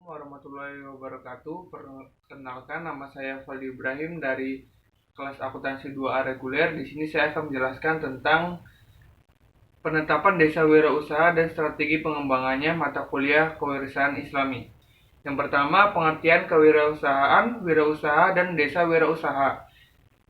Warahmatullahi wabarakatuh. Perkenalkan, nama saya Fadli Ibrahim dari kelas akuntansi 2A reguler. Di sini saya akan menjelaskan tentang penetapan desa wirausaha dan strategi pengembangannya mata kuliah kewirausahaan Islami. Yang pertama, pengertian kewirausahaan, wirausaha, dan desa wirausaha.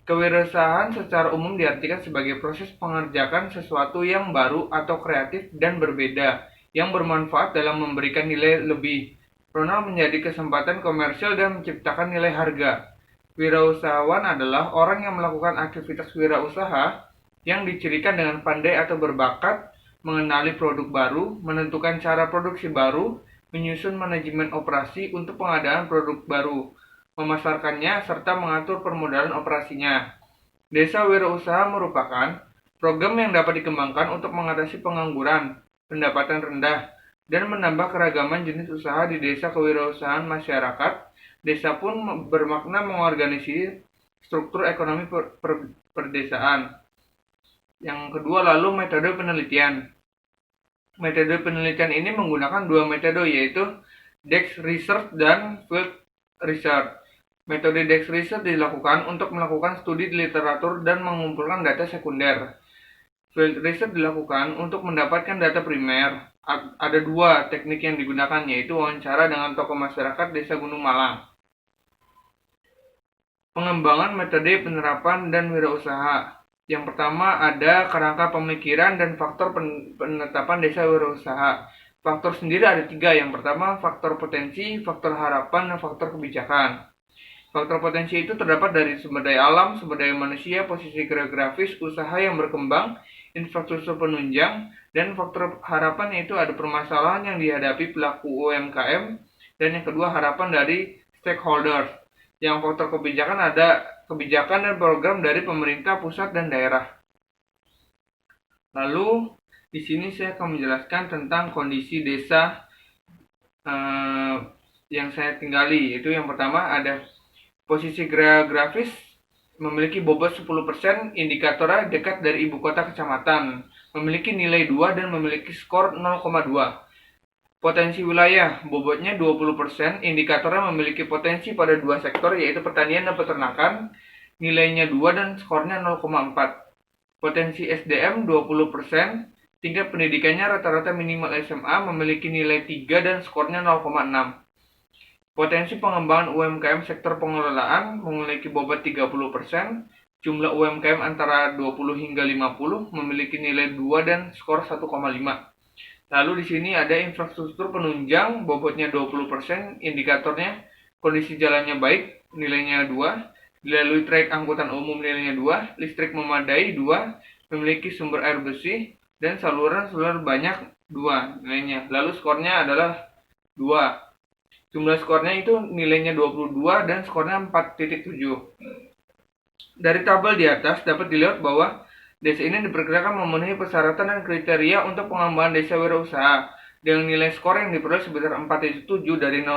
Kewirausahaan secara umum diartikan sebagai proses pengerjakan sesuatu yang baru atau kreatif dan berbeda, yang bermanfaat dalam memberikan nilai lebih, guna menjadi kesempatan komersial dan menciptakan nilai harga. Wirausahawan adalah orang yang melakukan aktivitas wirausaha yang dicirikan dengan pandai atau berbakat, mengenali produk baru, menentukan cara produksi baru, menyusun manajemen operasi untuk pengadaan produk baru, memasarkannya, serta mengatur permodalan operasinya. Desa wirausaha merupakan program yang dapat dikembangkan untuk mengatasi pengangguran, pendapatan rendah, dan menambah keragaman jenis usaha di desa kewirausahaan masyarakat. Desa pun bermakna mengorganisir struktur ekonomi perdesaan. Yang kedua, lalu metode penelitian. Metode penelitian ini menggunakan dua metode, yaitu Desk Research dan Field Research. Metode Desk Research dilakukan untuk melakukan studi di literatur dan mengumpulkan data sekunder. Field Research dilakukan untuk mendapatkan data primer. Ada dua teknik yang digunakan, yaitu wawancara dengan tokoh masyarakat Desa Gunung Malang. Pengembangan metode penerapan dan wirausaha. Yang pertama ada kerangka pemikiran dan faktor penetapan desa wirausaha. Faktor sendiri ada tiga. Yang pertama faktor potensi, faktor harapan, dan faktor kebijakan. Faktor potensi itu terdapat dari sumber daya alam, sumber daya manusia, posisi geografis, usaha yang berkembang, infrastruktur penunjang, dan faktor harapan yaitu ada permasalahan yang dihadapi pelaku UMKM, dan yang kedua harapan dari stakeholders. Yang faktor kebijakan ada kebijakan dan program dari pemerintah pusat dan daerah. Lalu di sini saya akan menjelaskan tentang kondisi desa yang saya tinggali. Itu yang pertama ada posisi geografis, memiliki bobot 10%, indikatornya dekat dari ibu kota kecamatan, memiliki nilai 2 dan memiliki skor 0,2. Potensi wilayah, bobotnya 20%, indikatornya memiliki potensi pada dua sektor yaitu pertanian dan peternakan, nilainya 2 dan skornya 0,4. Potensi SDM 20%, tingkat pendidikannya rata-rata minimal SMA, memiliki nilai 3 dan skornya 0,6. Potensi pengembangan UMKM sektor pengelolaan memiliki bobot 30%, jumlah UMKM antara 20 hingga 50, memiliki nilai 2 dan skor 1,5. Lalu di sini ada infrastruktur penunjang, bobotnya 20%, indikatornya kondisi jalannya baik, nilainya 2, dilalui trayek angkutan umum nilainya 2, listrik memadai 2, memiliki sumber air bersih, dan saluran banyak 2 nilainya. Lalu skornya adalah 2. Jumlah skornya itu nilainya 22 dan skornya 4,7. Dari tabel di atas dapat dilihat bahwa desa ini diperkirakan memenuhi persyaratan dan kriteria untuk pengembangan desa wirausaha dengan nilai skor yang diperoleh sebesar 4,7 dari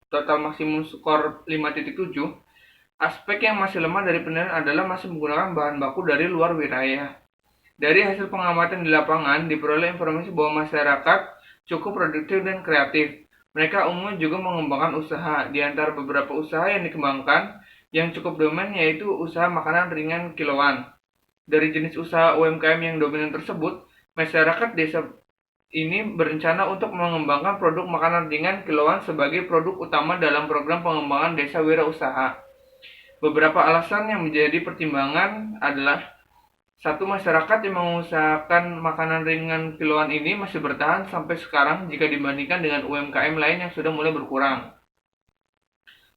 total maksimum skor 5,7. Aspek yang masih lemah dari penilaian adalah masih menggunakan bahan baku dari luar wilayah. Dari hasil pengamatan di lapangan diperoleh informasi bahwa masyarakat cukup produktif dan kreatif. Mereka umumnya juga mengembangkan usaha. Di antara beberapa usaha yang dikembangkan, yang cukup dominan yaitu usaha makanan ringan kiloan. Dari jenis usaha UMKM yang dominan tersebut, masyarakat desa ini berencana untuk mengembangkan produk makanan ringan kiloan sebagai produk utama dalam program pengembangan desa wirausaha. Beberapa alasan yang menjadi pertimbangan adalah satu, masyarakat yang mengusahakan makanan ringan kiloan ini masih bertahan sampai sekarang jika dibandingkan dengan UMKM lain yang sudah mulai berkurang.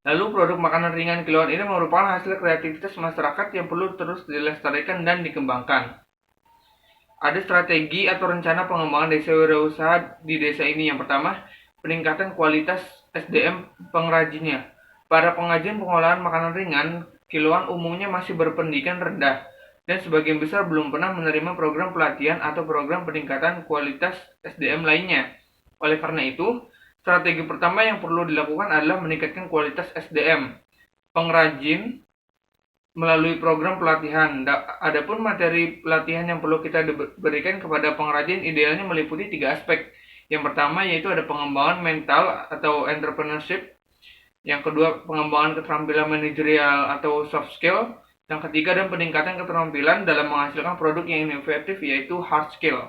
Lalu produk makanan ringan kiloan ini merupakan hasil kreativitas masyarakat yang perlu terus dilestarikan dan dikembangkan. Ada strategi atau rencana pengembangan desa wirausaha di desa ini. Yang pertama, peningkatan kualitas SDM pengrajinnya. Para pengrajin pengolahan makanan ringan kiloan umumnya masih berpendidikan rendah dan sebagian besar belum pernah menerima program pelatihan atau program peningkatan kualitas SDM lainnya. Oleh karena itu, strategi pertama yang perlu dilakukan adalah meningkatkan kualitas SDM pengrajin melalui program pelatihan. Adapun materi pelatihan yang perlu kita berikan kepada pengrajin idealnya meliputi 3 aspek, Yang pertama yaitu ada pengembangan mental atau entrepreneurship. Yang kedua, pengembangan keterampilan manajerial atau soft skill. Yang ketiga, dan peningkatan keterampilan dalam menghasilkan produk yang inovatif yaitu hard skill.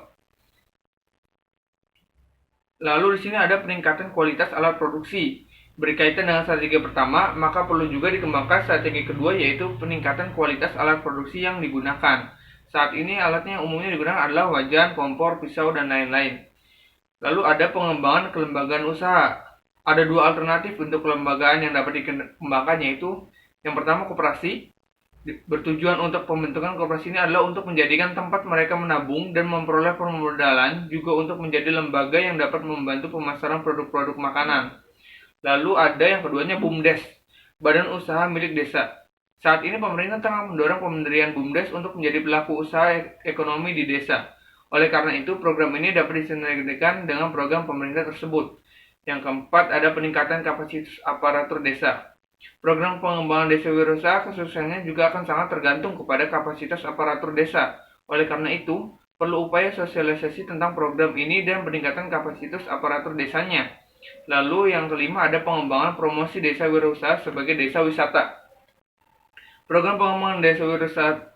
Lalu di sini ada peningkatan kualitas alat produksi. Berkaitan dengan strategi pertama, maka perlu juga dikembangkan strategi kedua yaitu peningkatan kualitas alat produksi yang digunakan. Saat ini alatnya yang umumnya digunakan adalah wajan, kompor, pisau, dan lain-lain. Lalu ada pengembangan kelembagaan usaha. Ada dua alternatif untuk kelembagaan yang dapat dikembangkan yaitu yang pertama koperasi. Bertujuan untuk pembentukan koperasi ini adalah untuk menjadikan tempat mereka menabung dan memperoleh permodalan, juga untuk menjadi lembaga yang dapat membantu pemasaran produk-produk makanan. Lalu ada yang keduanya BUMDes, Badan Usaha Milik Desa. Saat ini pemerintah tengah mendorong pemberdayaan BUMDes untuk menjadi pelaku usaha ekonomi di desa. Oleh karena itu, program ini dapat disinergikan dengan program pemerintah tersebut. Yang keempat, ada peningkatan kapasitas aparatur desa. Program pengembangan desa wirausaha kesuksesannya juga akan sangat tergantung kepada kapasitas aparatur desa. Oleh karena itu, perlu upaya sosialisasi tentang program ini dan peningkatan kapasitas aparatur desanya. Lalu yang kelima ada pengembangan promosi desa wirausaha sebagai desa wisata. Program pengembangan desa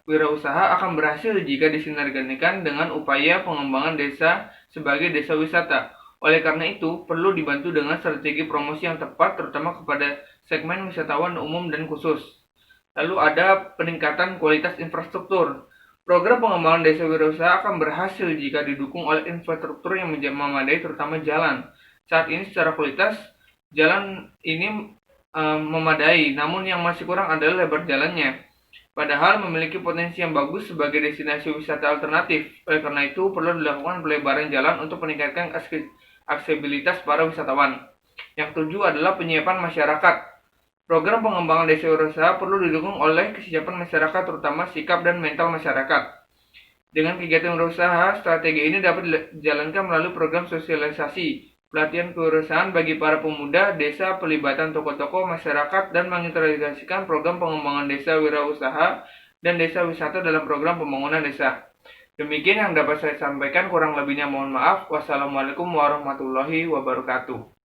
wirausaha akan berhasil jika disinergikan dengan upaya pengembangan desa sebagai desa wisata. Oleh karena itu, perlu dibantu dengan strategi promosi yang tepat terutama kepada segmen wisatawan umum dan khusus. Lalu ada peningkatan kualitas infrastruktur. Program pengembangan desa wirausaha akan berhasil jika didukung oleh infrastruktur yang memadai terutama jalan. Saat ini secara kualitas jalan ini memadai, namun yang masih kurang adalah lebar jalannya. Padahal memiliki potensi yang bagus sebagai destinasi wisata alternatif. Oleh karena itu, perlu dilakukan pelebaran jalan untuk meningkatkan aksesibilitas para wisatawan. Yang ketujuh adalah penyiapan masyarakat. Program pengembangan desa wirausaha perlu didukung oleh kesiapan masyarakat, terutama sikap dan mental masyarakat. Dengan kegiatan wirausaha, strategi ini dapat dijalankan melalui program sosialisasi, pelatihan kewirausahaan bagi para pemuda desa, pelibatan tokoh-tokoh masyarakat, dan mengintegrasikan program pengembangan desa wirausaha dan desa wisata dalam program pembangunan desa. Demikian yang dapat saya sampaikan, kurang lebihnya mohon maaf. Wassalamualaikum warahmatullahi wabarakatuh.